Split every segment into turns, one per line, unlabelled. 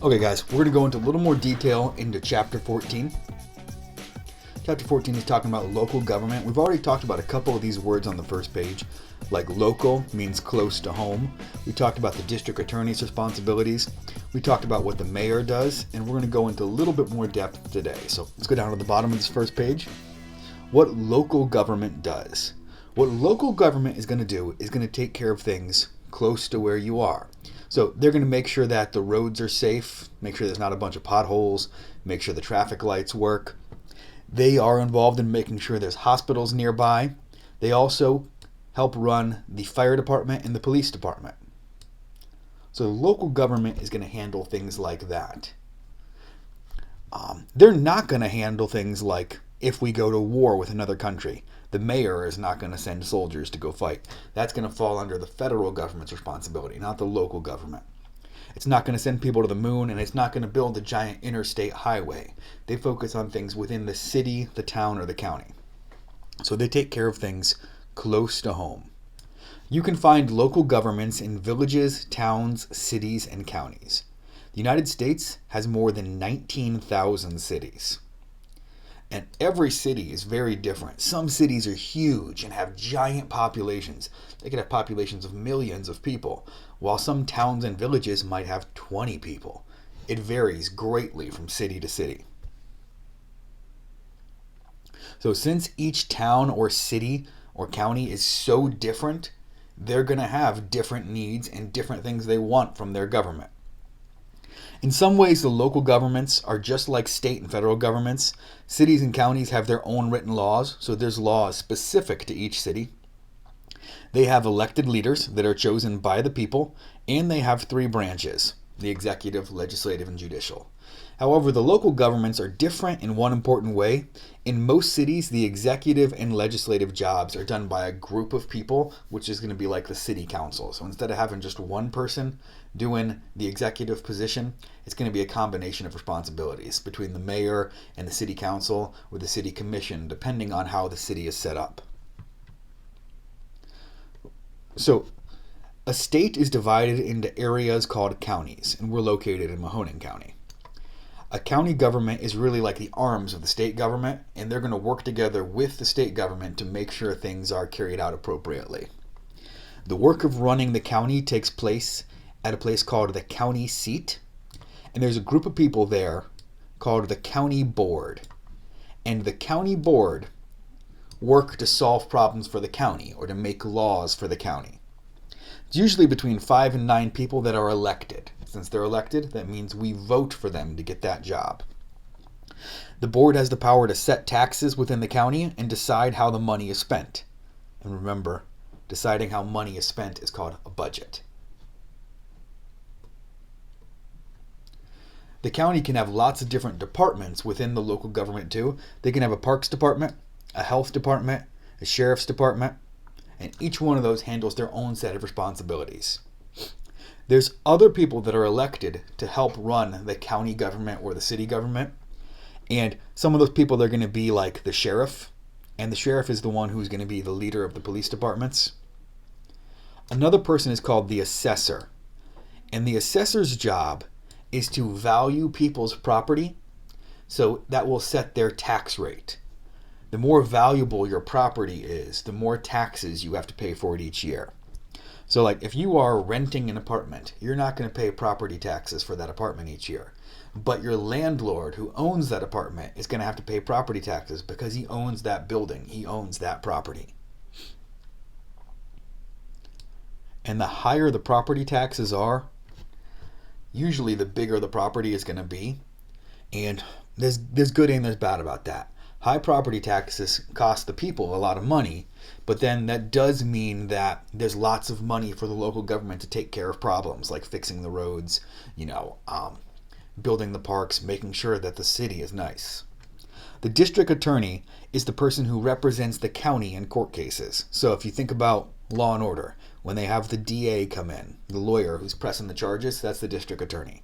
Okay, guys, we're going to go into a little more detail into Chapter 14. Chapter 14 is talking about local government. We've already talked about a couple of these words on the first page, like local means close to home. We talked about the district attorney's responsibilities. We talked about what the mayor does, and we're going to go into a little bit more depth today. So let's go down to the bottom of this first page. What local government does. What local government is going to do is going to take care of things close to where you are. So they're going to make sure that the roads are safe, make sure there's not a bunch of potholes, make sure the traffic lights work. They are involved in making sure there's hospitals nearby. They also help run the fire department and the police department. So the local government is going to handle things like that. They're not going to handle things like if we go to war with another country. The mayor is not going to send soldiers to go fight. That's going to fall under the federal government's responsibility, not the local government. It's not going to send people to the moon, and it's not going to build a giant interstate highway. They focus on things within the city, the town, or the county. So they take care of things close to home. You can find local governments in villages, towns, cities, and counties. The United States has more than 19,000 cities. And every city is very different. Some cities are huge and have giant populations. They could have populations of millions of people, while some towns and villages might have 20 people. It varies greatly from city to city. So since each town or city or county is so different, they're going to have different needs and different things they want from their government. In some ways, the local governments are just like state and federal governments. Cities and counties have their own written laws, so there's laws specific to each city. They have elected leaders that are chosen by the people, and they have three branches: the executive, legislative, and judicial. However, the local governments are different in one important way. In most cities, the executive and legislative jobs are done by a group of people, which is going to be like the city council. So instead of having just one person doing the executive position, it's going to be a combination of responsibilities between the mayor and the city council or the city commission, depending on how the city is set up. So a state is divided into areas called counties, and we're located in Mahoning County. A county government is really like the arms of the state government, and they're going to work together with the state government to make sure things are carried out appropriately. The work of running the county takes place at a place called the county seat, and there's a group of people there called the county board. And the county board work to solve problems for the county or to make laws for the county. It's usually between 5 and 9 people that are elected. Since they're elected, that means we vote for them to get that job. The board has the power to set taxes within the county and decide how the money is spent. And remember, deciding how money is spent is called a budget. The county can have lots of different departments within the local government too. They can have a parks department, a health department, a sheriff's department, and each one of those handles their own set of responsibilities. There's other people that are elected to help run the county government or the city government. And some of those people, they're going to be like the sheriff. And the sheriff is the one who's going to be the leader of the police departments. Another person is called the assessor. And the assessor's job is to value people's property, so that will set their tax rate. The more valuable your property is, the more taxes you have to pay for it each year. So like if you are renting an apartment, you're not going to pay property taxes for that apartment each year. But your landlord who owns that apartment is going to have to pay property taxes because he owns that building. He owns that property. And the higher the property taxes are, usually the bigger the property is going to be. And there's good and there's bad about that. High property taxes cost the people a lot of money, but then that does mean that there's lots of money for the local government to take care of problems like fixing the roads, building the parks, making sure that the city is nice. The district attorney is the person who represents the county in court cases. So if you think about Law and Order, when they have the DA come in, the lawyer who's pressing the charges, that's the district attorney.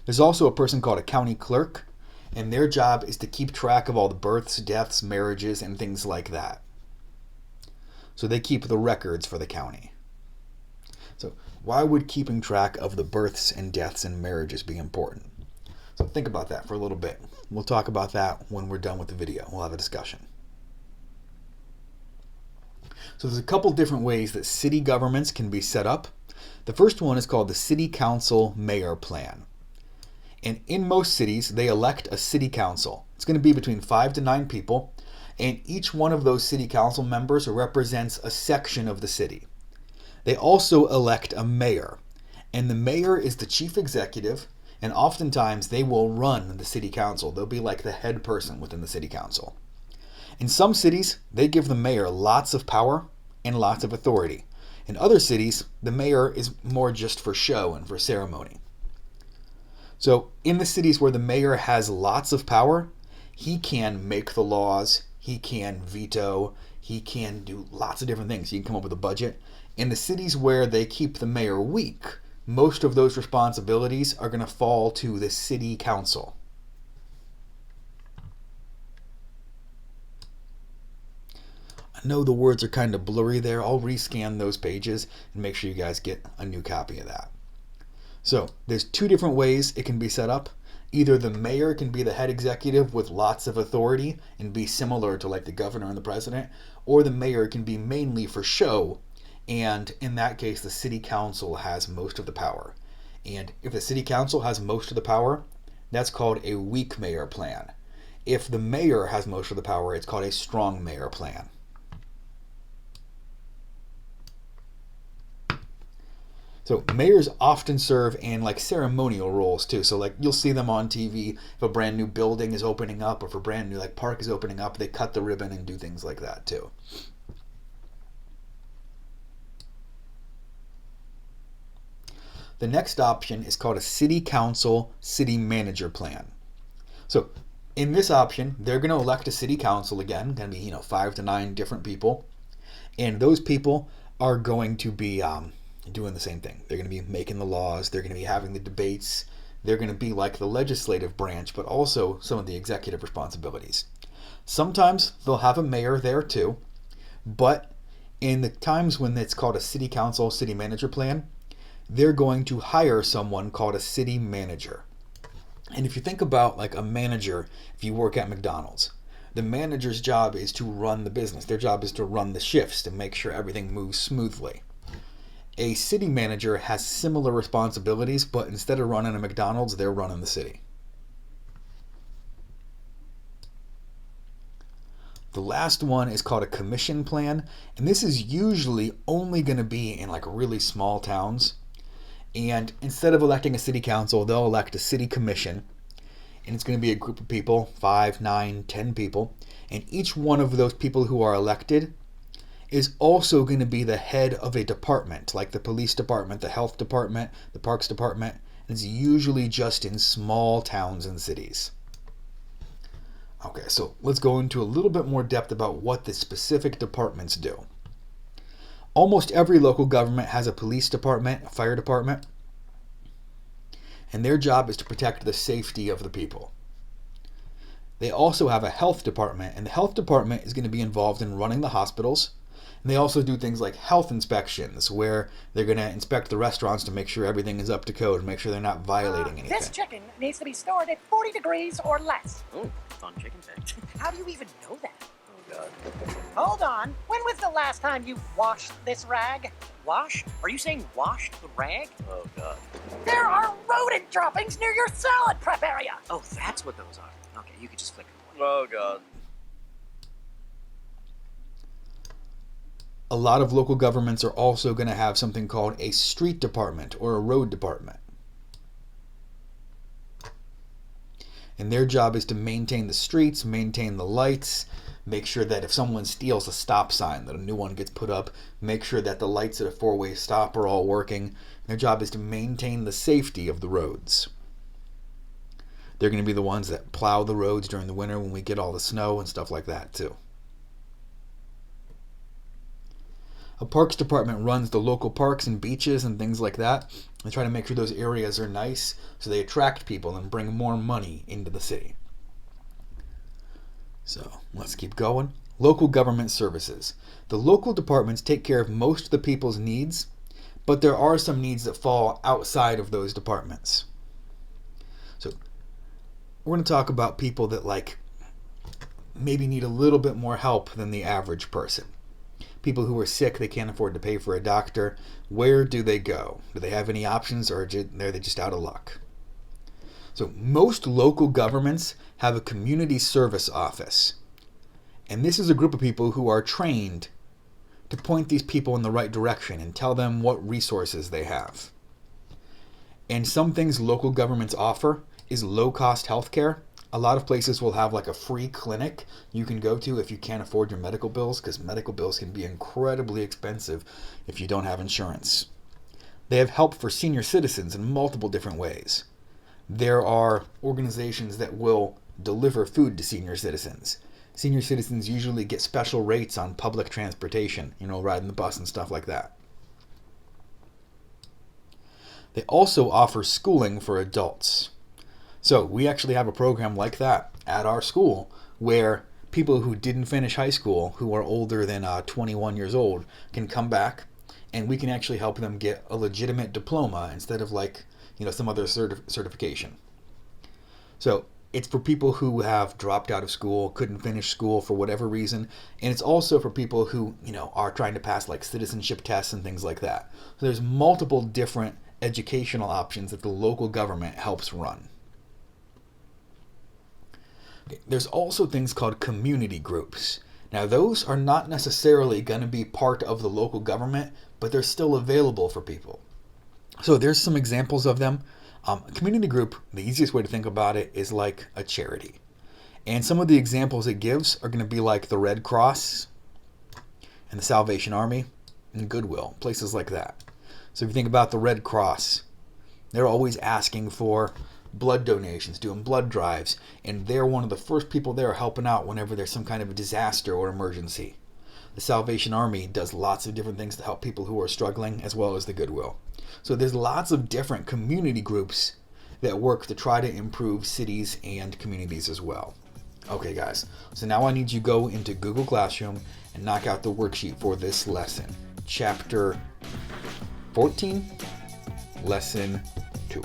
There's also a person called a county clerk, and their job is to keep track of all the births, deaths, marriages, and things like that. So they keep the records for the county. So why would keeping track of the births and deaths and marriages be important? So think about that for a little bit. We'll talk about that when we're done with the video. We'll have a discussion. So there's a couple different ways that city governments can be set up. The first one is called the City Council Mayor Plan. And in most cities, they elect a city council. It's going to be between 5 to 9 people, and each one of those city council members represents a section of the city. They also elect a mayor, and the mayor is the chief executive, and oftentimes they will run the city council. They'll be like the head person within the city council. In some cities, they give the mayor lots of power and lots of authority. In other cities, the mayor is more just for show and for ceremony. So in the cities where the mayor has lots of power, he can make the laws, he can veto, he can do lots of different things. He can come up with a budget. In the cities where they keep the mayor weak, most of those responsibilities are going to fall to the city council. I know the words are kind of blurry there. I'll rescan those pages and make sure you guys get a new copy of that. So there's 2 different ways it can be set up. Either the mayor can be the head executive with lots of authority and be similar to like the governor and the president, or the mayor can be mainly for show, and in that case the city council has most of the power. And if the city council has most of the power, that's called a weak mayor plan. If the mayor has most of the power, it's called a strong mayor plan. So mayors often serve in like ceremonial roles too. So like you'll see them on TV if a brand new building is opening up, or if a brand new like park is opening up, they cut the ribbon and do things like that too. The next option is called a city council city manager plan. So in this option, they're going to elect a city council again, going to be 5 to 9 different people, and those people are going to be doing the same thing. They're going to be making the laws, they're going to be having the debates, they're going to be like the legislative branch, but also some of the executive responsibilities. Sometimes they'll have a mayor there too, but in the times when it's called a city council, city manager plan, they're going to hire someone called a city manager. And if you think about like a manager, if you work at McDonald's, the manager's job is to run the business. Their job is to run the shifts to make sure everything moves smoothly. A city manager has similar responsibilities, but instead of running a McDonald's, they're running the city. The last one is called a commission plan, and this is usually only going to be in like really small towns. And instead of electing a city council, they'll elect a city commission, and it's going to be a group of people, 5, 9, 10 people, and each one of those people who are elected is also going to be the head of a department, like the police department, the health department, the parks department, and it's usually just in small towns and cities. Okay, so let's go into a little bit more depth about what the specific departments do. Almost every local government has a police department, a fire department, and their job is to protect the safety of the people. They also have a health department, and the health department is going to be involved in running the hospitals. And they also do things like health inspections, where they're going to inspect the restaurants to make sure everything is up to code, make sure they're not violating anything.
This chicken needs to be stored at 40 degrees or less.
Oh, fun chicken fact.
How do you even know that?
Oh, God.
Hold on. When was the last time you washed this rag?
Wash? Are you saying wash the rag? Oh, God.
There are rodent droppings near your salad prep area.
Oh, that's what those are. Okay, you could just flick them away.
Oh, God.
A lot of local governments are also going to have something called a street department or a road department. And their job is to maintain the streets, maintain the lights, make sure that if someone steals a stop sign, that a new one gets put up, make sure that the lights at a four-way stop are all working. Their job is to maintain the safety of the roads. They're going to be the ones that plow the roads during the winter when we get all the snow and stuff like that too. A parks department runs the local parks and beaches and things like that. They try to make sure those areas are nice so they attract people and bring more money into the city. So let's keep going. Local government services. The local departments take care of most of the people's needs, But there are some needs that fall outside of those departments. So we're going to talk about people that maybe need a little bit more help than the average person. People who are sick, they can't afford to pay for a doctor. Where do they go? Do they have any options, or are they just out of luck? So most local governments have a community service office. And this is a group of people who are trained to point these people in the right direction and tell them what resources they have. And some things local governments offer is low-cost healthcare. A lot of places will have a free clinic you can go to if you can't afford your medical bills, because medical bills can be incredibly expensive if you don't have insurance. They have help for senior citizens in multiple different ways. There are organizations that will deliver food to senior citizens. Senior citizens usually get special rates on public transportation, riding the bus and stuff like that. They also offer schooling for adults. So we actually have a program like that at our school where people who didn't finish high school, who are older than 21 years old, can come back and we can actually help them get a legitimate diploma instead of some other certification. So it's for people who have dropped out of school, couldn't finish school for whatever reason, and it's also for people who, are trying to pass citizenship tests and things like that. So there's multiple different educational options that the local government helps run. There's also things called community groups. Now, those are not necessarily going to be part of the local government, but they're still available for people. So there's some examples of them. A community group, the easiest way to think about it is like a charity. And some of the examples it gives are going to be like the Red Cross and the Salvation Army and Goodwill, places like that. So if you think about the Red Cross, they're always asking for blood donations, doing blood drives, and they're one of the first people there helping out whenever there's some kind of a disaster or emergency. The Salvation Army does lots of different things to help people who are struggling, as well as the Goodwill. So there's lots of different community groups that work to try to improve cities and communities as well. Okay, guys, so now I need you to go into Google Classroom and knock out the worksheet for this lesson. Chapter 14, Lesson 2.